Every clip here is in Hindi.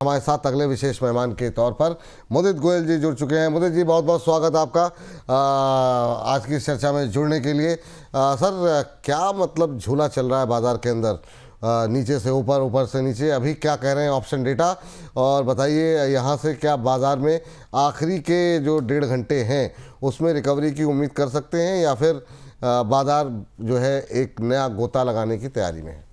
हमारे साथ अगले विशेष मेहमान के तौर पर मुदित गोयल जी जुड़ चुके हैं। मुदित जी, बहुत बहुत स्वागत आपका आज की इस चर्चा में जुड़ने के लिए। सर, क्या मतलब झूला चल रहा है बाजार के अंदर, नीचे से ऊपर, ऊपर से नीचे, अभी क्या कह रहे हैं ऑप्शन डेटा, और बताइए यहाँ से क्या बाजार में आखिरी के जो 1.5 घंटे हैं उसमें रिकवरी की उम्मीद कर सकते हैं, या फिर बाजार जो है एक नया गोता लगाने की तैयारी में है?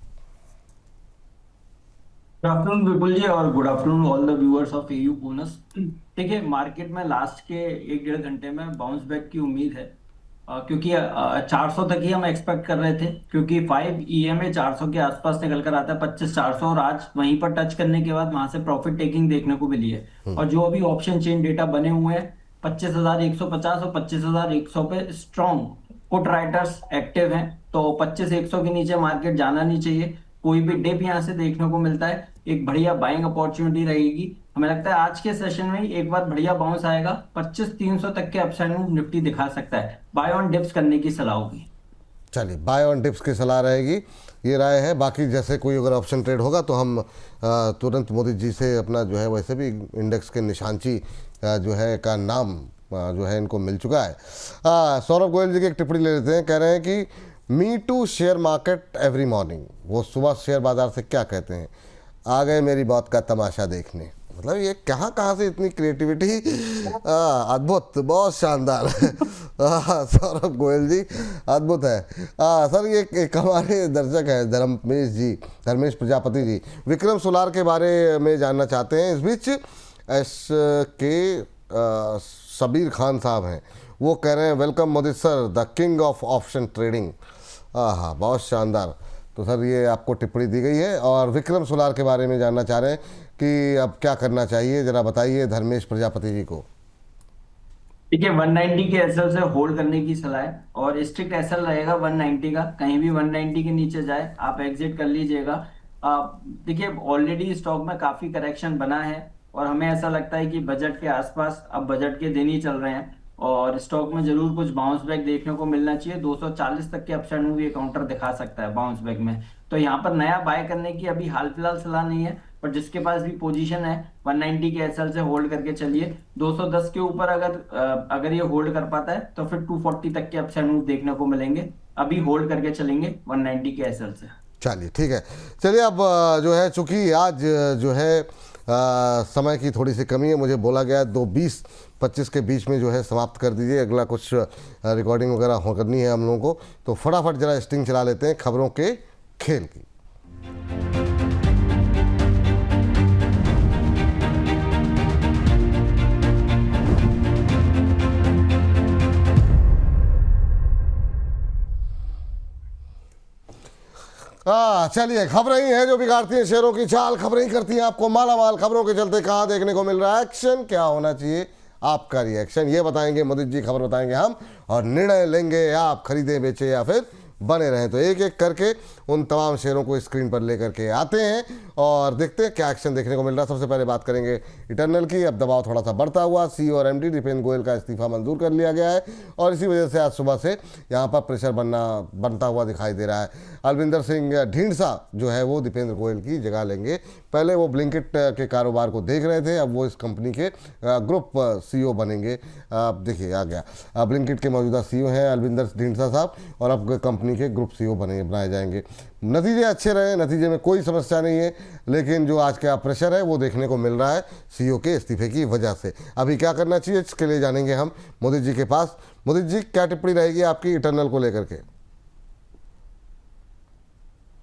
गुड आफ्टरनून विपुल जी, और good afternoon all the viewers of AU bonus. देखिए, मार्केट में लास्ट के 1 डेढ़ घंटे में बाउंस बैक की उम्मीद है, क्योंकि 400 तक ही हम एक्सपेक्ट कर रहे थे, क्योंकि 5 EMA 400 के आसपास निकल कर आता है, 25,400, और आज वहीं पर टच करने के बाद वहां से प्रॉफिट टेकिंग देखने को मिली है। और जो अभी ऑप्शन चेन डेटा बने हुए हैं, 25,150 और 25,100 पे स्ट्रॉन्ग पुट राइटर्स एक्टिव हैं, तो 25,100 के नीचे मार्केट जाना नहीं चाहिए। कोई भी डिप यहाँ से देखने को मिलता है, एक बढ़िया बाइंग अपॉर्चुनिटी रहेगी। हमें लगता है आज के सेशन में ही एक बार बढ़िया बाउंस आएगा, 25,300 तक के अपसाइड में निफ्टी दिखा सकता है। बाय ऑन डिप्स करने की सलाह होगी। चलिए, बाय ऑन डिप्स की सलाह रहेगी, ये राय है। बाकी जैसे कोई अगर ऑप्शन ट्रेड होगा तो हम तुरंत मोदी जी से अपना जो है, वैसे भी इंडेक्स के निशानची जो है का नाम जो है इनको मिल चुका है। सौरभ गोयल जी की एक टिप्पणी ले लेते हैं। कह रहे हैं कि me to share market every morning. वो सुबह शेयर बाजार से क्या कहते हैं, आ गए मेरी बात का तमाशा देखने। मतलब ये कहाँ से इतनी क्रिएटिविटी, अद्भुत, बहुत शानदार। सौरभ गोयल जी, अद्भुत है। सर, ये एक हमारे दर्शक हैं धर्मेश प्रजापति जी, विक्रम सोलार के बारे में जानना चाहते हैं। इस बीच सबीर खान साहब हैं, वो कह रहे हैं welcome Modi sir, the king of option trading. हाँ, बहुत शानदार। तो सर, ये आपको टिप्पणी दी गई है, और विक्रम सोलार के बारे में जानना चाह रहे हैं कि अब क्या करना चाहिए, जरा बताइए धर्मेश प्रजापति जी को। ठीक है, 190 के एसएल से होल्ड करने की सलाह है, और स्ट्रिक्ट एसएल रहेगा 190 का। कहीं भी 190 के नीचे जाए आप एग्जिट कर लीजिएगा। देखिए, ऑलरेडी स्टॉक में काफी करेक्शन बना है, और हमें ऐसा लगता है कि बजट के आसपास, अब बजट के दिन ही चल रहे हैं, और स्टॉक में जरूर कुछ बाउंस बैक देखने को मिलना चाहिए। 240 तक के अपसाइड मूव ये काउंटर दिखा सकता है बाउंस बैक में। तो यहाँ पर नया बाय करने की अभी हाल फिलहाल सलाह नहीं है, पर जिसके पास भी पोजीशन है 190 के एसएल से होल्ड करके चलिए। 210 के ऊपर अगर ये होल्ड कर पाता है तो फिर 240 तक के अपसाइड मूव देखने को मिलेंगे। अभी होल्ड करके चलेंगे 190 के एसएल से। चलिए, ठीक है। चलिए, अब जो है, चूंकि आज जो है समय की थोड़ी सी कमी है, मुझे बोला गया 2:20-25 के बीच में जो है समाप्त कर दीजिए, अगला कुछ रिकॉर्डिंग वगैरह हो करनी है हम लोगों को। तो फटाफट जरा स्टिंग चला लेते हैं खबरों के खेल की। चलिए, खबरें ही हैं जो बिगाड़ती हैं शेयरों की चाल, खबरें ही करती हैं आपको माला माल। खबरों के चलते कहाँ देखने को मिल रहा है एक्शन, क्या होना चाहिए आपका रिएक्शन, ये बताएंगे मोदी जी, खबर बताएंगे हम, और निर्णय लेंगे आप खरीदें, बेचें या फिर बने रहें। तो एक एक करके उन तमाम शेयरों को स्क्रीन पर लेकर के आते हैं और देखते हैं क्या एक्शन देखने को मिल रहा है। सबसे पहले बात करेंगे इटर्नल की। अब दबाव थोड़ा सा बढ़ता हुआ, CEO और MD दीपेंद्र गोयल का इस्तीफा मंजूर कर लिया गया है, और इसी वजह से आज सुबह से यहाँ पर प्रेशर बनता हुआ दिखाई दे रहा है। अलविंदर सिंह ढींढसा जो है वो दीपेंद्र गोयल की जगह लेंगे। पहले वो ब्लिंकिट के कारोबार को देख रहे थे, अब वो इस कंपनी के ग्रुप CEO बनेंगे। देखिए, आ गया, ब्लिंकिट के मौजूदा CEO हैं अलविंदर ढींढसा साहब, और अब कंपनी के ग्रुप CEO बनाए जाएंगे। नतीजे अच्छे रहे, नतीजे में कोई समस्या नहीं है, लेकिन जो आज का प्रेशर है वो देखने को मिल रहा है CEO के इस्तीफे की वजह से। अभी क्या करना चाहिए, इसके लिए जानेंगे हम मोदी जी के पास। मोदी जी, क्या टिप्पणी रहेगी आपकी इटर्नल को लेकर के?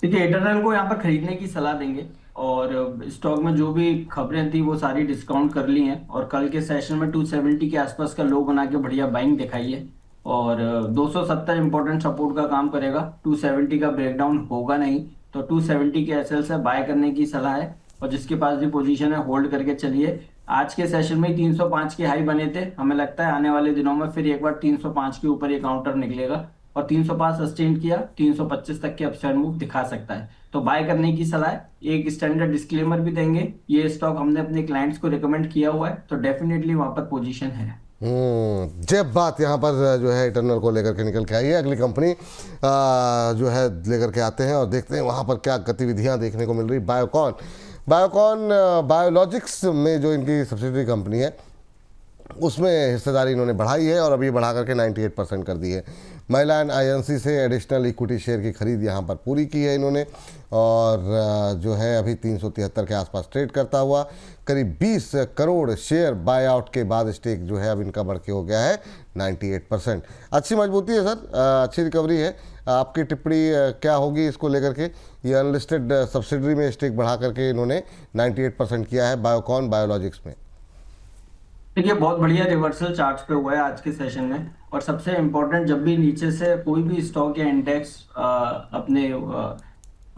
देखिए, इटर्नल को यहाँ पर खरीदने की सलाह देंगे, और स्टॉक में जो भी खबरें थी वो सारी डिस्काउंट कर ली हैं, और कल के सेशन में 270 के आसपास का लो बना के बढ़िया बाइंग दिखाई है, और 270 इंपॉर्टेंट सपोर्ट का काम करेगा। 270 का ब्रेकडाउन होगा नहीं, तो 270 के एसएल से बाय करने की सलाह है, और जिसके पास भी पोजीशन है होल्ड करके चलिए। आज के सेशन में 305 के हाई बने थे, हमें लगता है आने वाले दिनों में फिर एक बार 305 के ऊपर ये काउंटर निकलेगा, और 305 सस्टेन किया, 325 तक के अपसाइड मूव दिखा सकता है, तो बाय करने की सलाह है। एक स्टैंडर्ड डिस्क्लेमर भी देंगे, ये स्टॉक हमने अपने क्लाइंट्स को रिकमेंड किया हुआ है, तो डेफिनेटली वहां पर पोजीशन है। जब बात यहाँ पर जो है इटर्नल को लेकर के निकल के आई है, अगली कंपनी जो है लेकर के आते हैं और देखते हैं वहाँ पर क्या गतिविधियाँ देखने को मिल रही। बायोकॉन बायोकॉन बायोलॉजिक्स में जो इनकी सब्सिडरी कंपनी है उसमें हिस्सेदारी इन्होंने बढ़ाई है और अभी बढ़ा करके 98% कर दी है। महिलान आईएनसी से एडिशनल इक्विटी शेयर की खरीद यहाँ पर पूरी की है इन्होंने और जो है अभी 373 के आसपास ट्रेड करता हुआ करीब 20 करोड़ शेयर बाय आउट के बाद स्टेक जो है अब इनका बढ़ के हो गया है 98%। अच्छी मजबूती है सर, अच्छी रिकवरी है। आपकी टिप्पणी क्या होगी इसको लेकर के? ये अनलिस्टेड सब्सिडरी में स्टेक बढ़ा करके इन्होंने 98% किया है बायोकॉन बायोलॉजिक्स में। देखिए, बहुत बढ़िया रिवर्सल चार्ट्स पे हुआ है आज के सेशन में। और सबसे इम्पोर्टेंट, जब भी नीचे से कोई भी स्टॉक या इंडेक्स अपने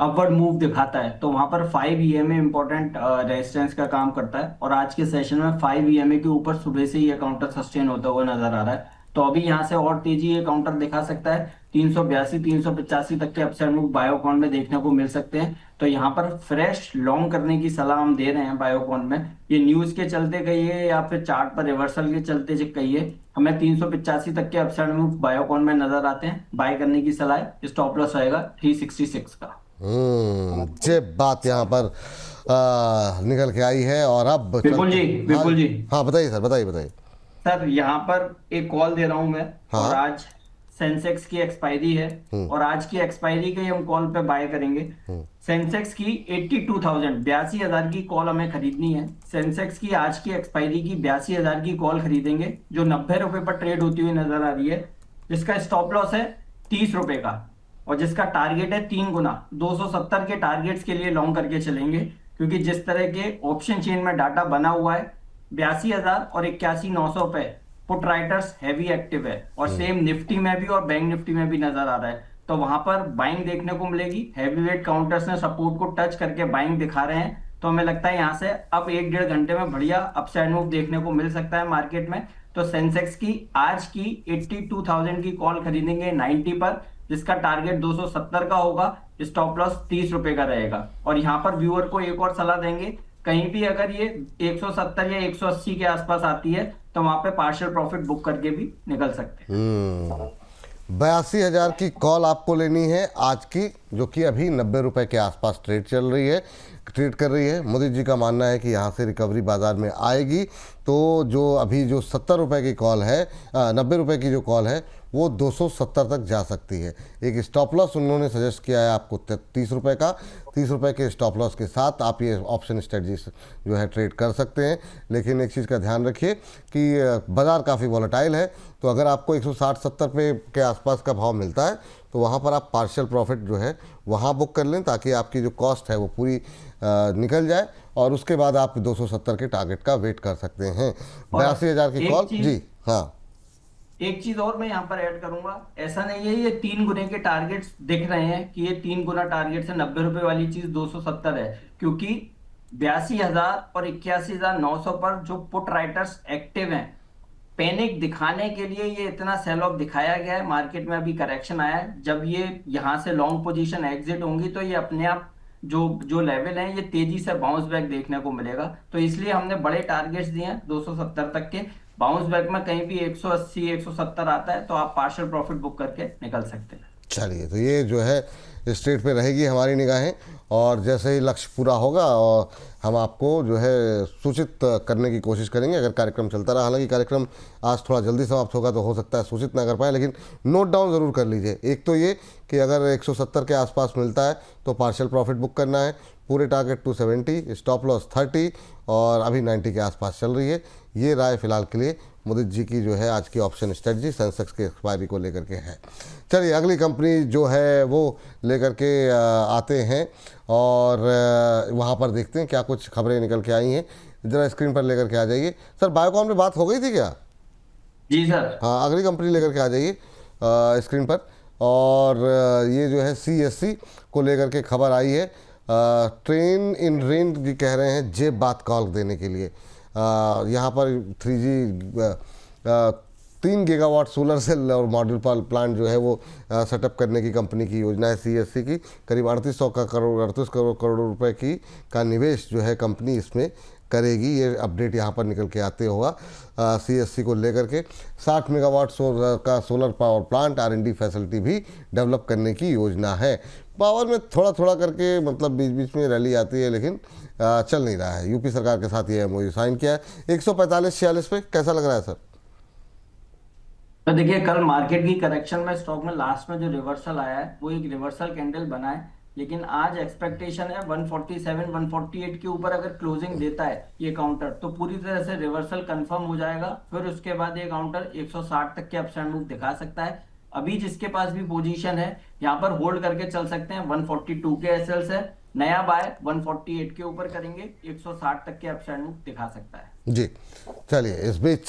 अपवर्ड मूव दिखाता है तो वहां पर 5 EMA इंपॉर्टेंट रेजिस्टेंस का काम करता है। और आज के सेशन में 5 EMA के ऊपर सुबह से ये काउंटर सस्टेन होता हुआ नजर आ रहा है। तो अभी यहाँ से और तेजी ये काउंटर दिखा सकता है। 382 385 तक के अपसाइड मूव बायोकॉन में देखने को मिल सकते हैं। तो यहाँ पर फ्रेश लॉन्ग करने की सलाह हम दे रहे हैं बायोकॉन में। ये न्यूज के चलते कहिए या फिर चार्ट पर रिवर्सल के चलते कहिए, हमें 385 तक के अपसाइड मूव बायोकॉन में नजर आते हैं। बाय करने की सलाह है। स्टॉप लॉस रहेगा 366 का। ये बात यहाँ पर निकल के आई है। और अब विपुल जी हाँ बताइए सर, बताइए सर, यहाँ पर एक कॉल दे रहा हूं मैं। हाँ। और आज सेंसेक्स की एक्सपायरी है और आज की एक्सपायरी के हम कॉल पे बाय करेंगे। सेंसेक्स की 82,000 की कॉल हमें खरीदनी है। सेंसेक्स की आज की एक्सपायरी की 82,000 की कॉल खरीदेंगे जो 90 रुपए पर ट्रेड होती हुई नजर आ रही है, जिसका स्टॉप लॉस है 30 रुपए का और जिसका टारगेट है 3 गुना। 270 के टारगेट्स के लिए लॉन्ग करके चलेंगे, क्योंकि जिस तरह के ऑप्शन चेन में डाटा बना हुआ है 82,000 और 81,900 पे पुट राइटर्स हैवी एक्टिव है और सेम निफ्टी में भी और बैंक निफ्टी में भी नजर आ रहा है। तो वहां पर बाइंग देखने को मिलेगी। हैवी वेट काउंटर्स ने सपोर्ट को टच करके बाइंग दिखा रहे हैं। तो हमें लगता है यहाँ से अब 1-1.5 घंटे में बढ़िया अपसाइड मूव देखने को मिल सकता है मार्केट में। तो सेंसेक्स की आज की 82,000 की कॉल खरीदेंगे 90 पर, जिसका टारगेट 270 का होगा। स्टॉप लॉस 30 रुपए का रहेगा। और यहाँ पर व्यूअर को एक और सलाह देंगे, कहीं भी अगर ये 170 या 180 के आसपास आती है तो वहां पे पार्शियल प्रॉफिट बुक करके भी निकल सकते हैं। 82,000 की कॉल आपको लेनी है आज की, जो कि अभी 90 रुपए के आसपास ट्रेड कर रही है। मोदी जी का मानना है कि यहाँ से रिकवरी बाजार में आएगी। तो जो अभी जो 70 रुपए की कॉल है, 90 रुपए की जो कॉल है वो 270 तक जा सकती है। एक स्टॉप लॉस उन्होंने सजेस्ट किया है आपको 30 रुपए का। 30 रुपए के स्टॉप लॉस के साथ आप ये ऑप्शन स्ट्रेटजी जो है ट्रेड कर सकते हैं। लेकिन एक चीज़ का ध्यान रखिए कि बाज़ार काफ़ी वॉलेटाइल है, तो अगर आपको 160-70 रुपये के आसपास का भाव मिलता है तो वहाँ पर आप पार्शियल प्रॉफिट जो है वहाँ बुक कर लें, ताकि आपकी जो कॉस्ट है वो पूरी निकल जाए और उसके बाद आप 270 के टारगेट का वेट कर सकते हैं। 82,000 की कॉल जी। हाँ, एक चीज और मैं यहाँ पर ऐड करूंगा, ऐसा नहीं है ये 3 गुने के टारगेट्स दिख रहे हैं कि ये 3 गुना टारगेट से 90 रुपए वाली चीज 270 है, क्योंकि 82,000 और 81,900 पर जो पुट राइटर्स एक्टिव हैं, पैनिक दिखाने के लिए ये इतना सेल ऑफ दिखाया गया है। मार्केट में अभी करेक्शन आया है। जब ये यहाँ से लॉन्ग पोजीशन एग्जिट होंगी तो ये अपने आप जो लेवल है ये तेजी से बाउंस बैक देखने को मिलेगा। तो इसलिए हमने बड़े टारगेट्स दिए हैं 270 तक के। बाउंस बैक में कहीं भी 180 170 आता है तो आप पार्शियल प्रॉफिट बुक करके निकल सकते हैं। चलिए, तो ये जो है स्ट्रेट पे रहेगी हमारी निगाहें, और जैसे ही लक्ष्य पूरा होगा और हम आपको जो है सूचित करने की कोशिश करेंगे अगर कार्यक्रम चलता रहा। हालांकि कार्यक्रम आज थोड़ा जल्दी समाप्त होगा तो हो सकता है सूचित ना कर पाए, लेकिन नोट डाउन ज़रूर कर लीजिए। एक तो ये कि अगर 170 के आसपास मिलता है तो पार्शियल प्रॉफिट बुक करना है। पूरे टारगेट 270, स्टॉप लॉस 30 और अभी 90 के आसपास चल रही है। ये राय फिलहाल के लिए मोदी जी की जो है आज की ऑप्शन स्ट्रेटजी सेंसेक्स के एक्सपायरी को लेकर के है। चलिए, अगली कंपनी जो है वो लेकर के आते हैं और वहाँ पर देखते हैं क्या कुछ खबरें निकल के आई हैं। ज़रा स्क्रीन पर लेकर के आ जाइए सर। बायोकॉन में बात हो गई थी क्या? जी सर। हाँ, अगली कंपनी लेकर के आ जाइए स्क्रीन पर। और ये जो है CSC को लेकर के खबर आई है। ट्रेन इन रेन भी कह रहे हैं जेब बात कॉल देने के लिए। यहाँ पर 3 गीगावाट सोलर सेल और मॉड्यूल प्लांट जो है वो सेटअप करने की कंपनी की योजना है CSC की। करीब 38 करोड़ रुपए का निवेश जो है कंपनी इसमें करेगी, ये अपडेट यहाँ पर निकल के आते होगा CSC को लेकर के। 60 मेगावाट का solar power plant R&D facility भी डेवलप करने की योजना है। पावर में थोड़ा थोड़ा करके मतलब बीच बीच में रैली आती है, लेकिन चल नहीं रहा है। यूपी सरकार के साथ ये MOU साइन किया है 145-46 पे। कैसा लग रहा है सर? तो देखिए, कल मार्केट की करेक्शन में स्टॉक में लास्ट में जो रिवर्सल आया है वो एक रिवर्सल कैंडल बना है, लेकिन आज एक्सपेक्टेशन है 147 148 के ऊपर अगर क्लोजिंग देता है ये काउंटर तो पूरी तरह से रिवर्सल कंफर्म हो जाएगा। फिर उसके बाद ये काउंटर 160 तक के अपसाइड मूव दिखा सकता है। अभी जिसके पास भी पोजीशन है यहाँ पर होल्ड करके चल सकते हैं। 142 के एसएल से नया बाय 148 के ऊपर करेंगे, 160 तक के अपसाइड मूव दिखा सकता है जी। चलिए, इस बीच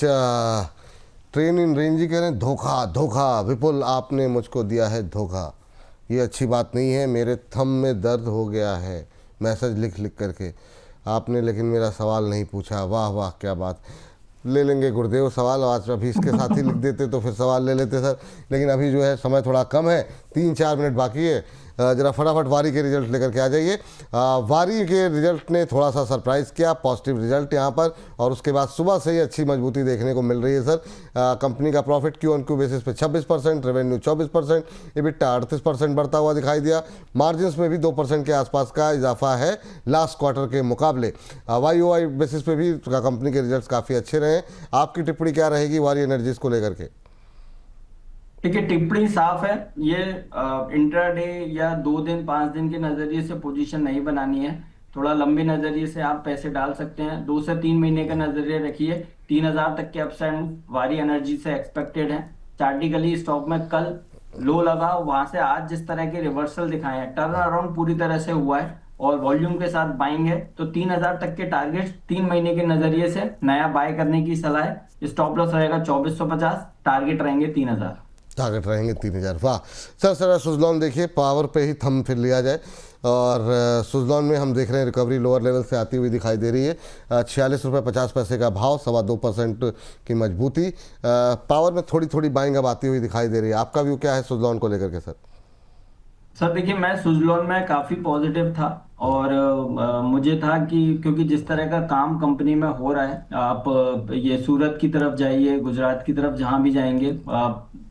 ट्रेन इन रेंज कह रहे हैं धोखा धोखा, विपुल आपने मुझको दिया है धोखा, ये अच्छी बात नहीं है, मेरे थंब में दर्द हो गया है, मैसेज लिख लिख करके आपने, लेकिन मेरा सवाल नहीं पूछा। वाह वाह, क्या बात। ले लेंगे गुरुदेव सवाल, आज अभी इसके साथ ही लिख देते तो फिर सवाल ले लेते सर, लेकिन अभी जो है समय थोड़ा कम है, 3-4 मिनट बाकी है। ज़रा फटाफट वारी के रिजल्ट लेकर के आ जाइए। वारी के रिजल्ट ने थोड़ा सा सरप्राइज़ किया, पॉजिटिव रिजल्ट यहाँ पर, और उसके बाद सुबह से ही अच्छी मजबूती देखने को मिल रही है सर। कंपनी का प्रॉफिट Q-on-Q बेसिस पे 26%, रेवेन्यू 24%, EBITDA 38% बढ़ता हुआ दिखाई दिया। मार्जिन्स में भी 2% के आसपास का इजाफा है लास्ट क्वार्टर के मुकाबले। YoY बेसिस पे भी कंपनी के रिजल्ट काफ़ी अच्छे रहे। आपकी टिप्पणी क्या रहेगी वारी एनर्जीज को लेकर के? ठीक है, टिप्पणी साफ है। ये इंट्राडे या 2 दिन 5 दिन के नजरिए से पोजीशन नहीं बनानी है। थोड़ा लंबे नजरिए से आप पैसे डाल सकते हैं। 2 से 3 महीने का नजरिया रखिए। 3000 तक के अपसाइड वारी एनर्जी से एक्सपेक्टेड है। चार्टिकली स्टॉक में कल लो लगा, वहां से आज जिस तरह के रिवर्सल दिखाए हैं, टर्न अराउंड पूरी तरह से हुआ है और वॉल्यूम के साथ बाइंग है, तो 3000 तक के टारगेट 3 महीने के नजरिए से नया बाय करने की सलाह है। स्टॉप लॉस रहेगा 2450, टारगेट रहेंगे 3000। टारगेट रहेंगे 3000। वाह सर, सुजलॉन देखिए, पावर पे ही थंब फिर लिया जाए, और सुजलॉन में हम देख रहे हैं रिकवरी लोअर लेवल से आती हुई दिखाई दे रही है। 46 रुपये 50 पैसे का भाव, 2.25% की मजबूती। पावर में थोड़ी थोड़ी बाइंग अब आती हुई दिखाई दे रही है। आपका व्यू क्या है सुजलॉन को लेकर के सर? सर देखिए, मैं सुजलॉन में काफी पॉजिटिव था, और मुझे था कि क्योंकि जिस तरह का काम कंपनी में हो रहा है, आप ये सूरत की तरफ जाइए, गुजरात की तरफ जहां भी जाएंगे,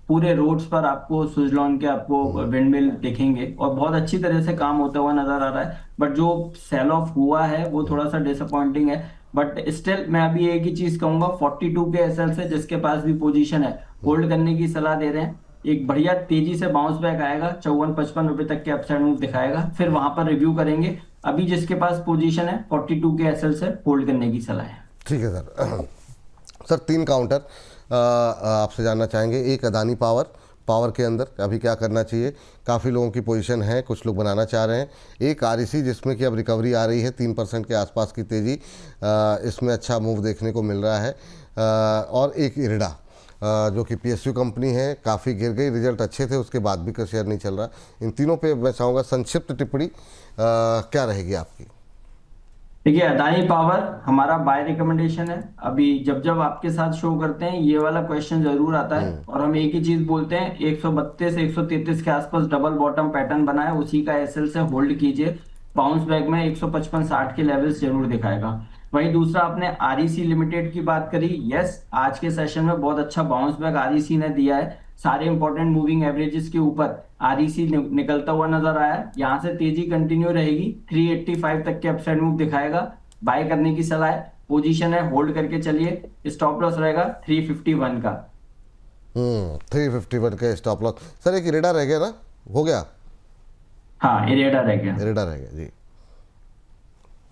पूरे रोड्स पर आपको सुजलॉन के आपको विंडमिल दिखेंगे और बहुत अच्छी तरह से काम होता हुआ नजर आ रहा है। बट जो सेल ऑफ हुआ है वो थोड़ा सा डिसअपॉइंटिंग है। बट स्टिल मैं अभी एक ही चीज कहूंगा, 42 के एसएल से जिसके पास भी पोजीशन है होल्ड करने की सलाह दे रहे हैं। एक बढ़िया तेजी से बाउंस बैक आएगा, 54-55 रुपए तक के अपसाइड मूव दिखाएगा, फिर वहां पर रिव्यू करेंगे। अभी जिसके पास पोजीशन है 42 के एसएल से होल्ड करने की सलाह है। ठीक है सर। सर 3 काउंटर आपसे जानना चाहेंगे। एक अदानी पावर के अंदर अभी क्या करना चाहिए? काफ़ी लोगों की पोजीशन है, कुछ लोग बनाना चाह रहे हैं। एक REC जिसमें कि अब रिकवरी आ रही है, 3% के आसपास की तेज़ी, इसमें अच्छा मूव देखने को मिल रहा है। और एक इरिडा जो कि PSU कंपनी है, काफ़ी गिर गई, रिजल्ट अच्छे थे उसके बाद भी का शेयर नहीं चल रहा। इन तीनों पे मैं चाहूँगा संक्षिप्त टिप्पणी क्या रहेगी आपकी? देखिए, अदानी पावर हमारा बाय रिकमेंडेशन है। अभी जब जब आपके साथ शो करते हैं ये वाला क्वेश्चन जरूर आता है, और हम एक ही चीज बोलते हैं, 132 133 के आसपास डबल बॉटम पैटर्न बना है, उसी का एसएल से होल्ड कीजिए। बाउंस बैक में 155-60 के लेवल्स जरूर दिखाएगा। वहीं दूसरा, आपने REC लिमिटेड की बात करी। यस, आज के सेशन में बहुत अच्छा बाउंस बैक REC ने दिया है। सारे इंपॉर्टेंट मूविंग एवरेजेस के ऊपर REC निकलता हुआ नजर आया। यहाँ से तेजी कंटिन्यू रहेगी, 385 तक के अपसाइड मूव दिखाएगा। बाय करने की सलाह है, पोजीशन है होल्ड करके चलिए। स्टॉप लॉस रहेगा 351 का। 351 का स्टॉप लॉस। सर एक इरेडा रह गया ना, हो गया? हाँ, इरेडा रह गया। इरेडा रह गया जी।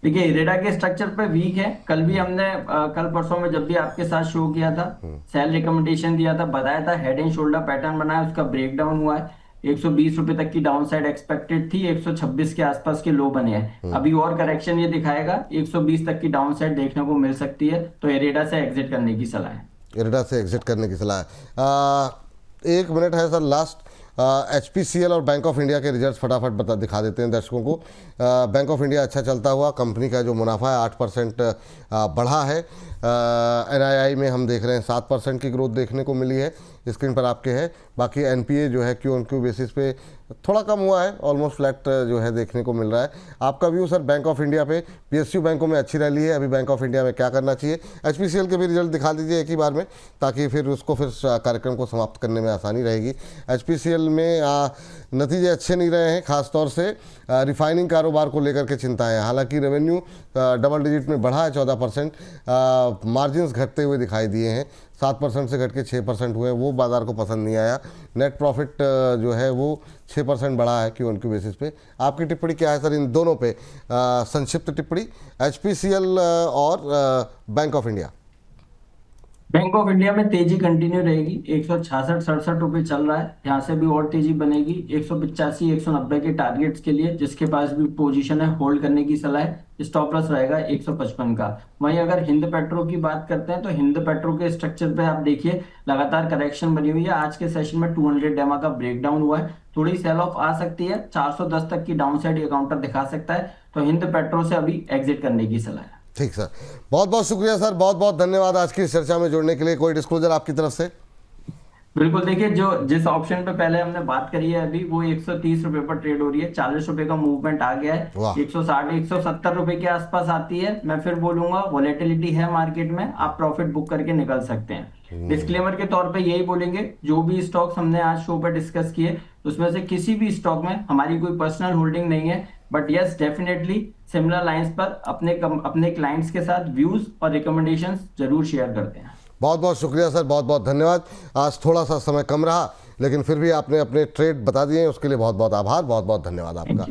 देखिए, इरेडा के स्ट्रक्चर पे वीक है। कल भी हमने कल परसों में जब भी आपके साथ शो किया था, सेल रिकमेंडेशन दिया था, बताया था हेड एंड शोल्डर पैटर्न बना है, उसका ब्रेकडाउन हुआ है। 120 रुपए तक की डाउन साइड एक्सपेक्टेड थी, 126 के आसपास के लो बने हैं। अभी और करेक्शन ये दिखाएगा, 120 तक की डाउन साइड देखने को मिल सकती है, तो इरेडा से एग्जिट करने की सलाह है। इरेडा से एग्जिट करने की सलाह है। 1 मिनट है सर लास्ट। HPCL और बैंक ऑफ इंडिया के रिजल्ट्स फटाफट दिखा देते हैं दर्शकों को। बैंक ऑफ इंडिया अच्छा चलता हुआ, कंपनी का जो मुनाफा है 8% बढ़ा है। NII में हम देख रहे हैं 7% की ग्रोथ देखने को मिली है, स्क्रीन पर आपके है। बाकी NPA जो है Q-on-Q बेसिस पे थोड़ा कम हुआ है, ऑलमोस्ट फ्लैट जो है देखने को मिल रहा है। आपका view sir bank of India पे? PSU बैंकों में अच्छी रैली है, अभी बैंक ऑफ इंडिया में क्या करना चाहिए? HPCL के भी रिजल्ट दिखा दीजिए एक ही बार में, ताकि फिर उसको फिर कार्यक्रम को समाप्त करने में आसानी रहेगी। HPCL में नतीजे अच्छे नहीं रहे हैं, खासतौर से रिफाइनिंग कारोबार को लेकर के चिंता है। हालांकि रेवेन्यू डबल डिजिट में बढ़ा है 14%, मार्जिन्स घटते हुए दिखाई दिए हैं, 7% से घट के 6% हुए, वो बाज़ार को पसंद नहीं आया। नेट प्रॉफिट जो है वो 6% बढ़ा है Q-on-Q बेसिस पे। आपकी टिप्पणी क्या है सर इन दोनों पे? संक्षिप्त टिप्पणी, HPCL और bank of India. Bank of India में तेजी कंटिन्यू रहेगी, 166-67 रुपए चल रहा है, यहाँ से भी और तेजी बनेगी 185-190 के टारगेट्स के लिए, जिसके पास भी पोजीशन है होल्ड करने की सलाह है। स्टॉप लॉस रहेगा 155 का। वहीं अगर हिंद पेट्रो की बात करते हैं तो हिंद पेट्रो के स्ट्रक्चर पे आप देखिए लगातार करेक्शन बनी हुई है। आज के सेशन में 200 डेमा का ब्रेकडाउन हुआ है, थोड़ी सेल ऑफ आ सकती है, 410 तक की डाउन साइड ये काउंटर दिखा सकता है, तो हिंद पेट्रो से अभी एग्जिट करने की सलाह है। ठीक सर, बहुत बहुत शुक्रिया सर, बहुत बहुत धन्यवाद आज की इस चर्चा में जुड़ने के लिए। कोई डिस्क्लोजर आपकी तरफ से? बिल्कुल, देखिए जिस ऑप्शन पे पहले हमने बात करी है अभी, वो 130 रुपए पर ट्रेड हो रही है, 40 रुपए का मूवमेंट आ गया है, 160-170 रुपए के आसपास आती है। मैं फिर बोलूंगा वॉलेटिलिटी है मार्केट में, आप प्रॉफिट बुक करके निकल सकते हैं। डिस्क्लेमर के तौर पे यही बोलेंगे, जो भी स्टॉक्स हमने आज शो पर डिस्कस किए उसमें से किसी भी स्टॉक में हमारी कोई पर्सनल होल्डिंग नहीं है, but yes definitely similar lines पर अपने क्लाइंट्स के साथ व्यूज और रिकमेंडेशंस जरूर शेयर करते हैं। बहुत बहुत शुक्रिया सर, बहुत बहुत धन्यवाद। आज थोड़ा सा समय कम रहा, लेकिन फिर भी आपने अपने ट्रेड बता दिए, उसके लिए बहुत बहुत आभार, बहुत बहुत धन्यवाद आपका।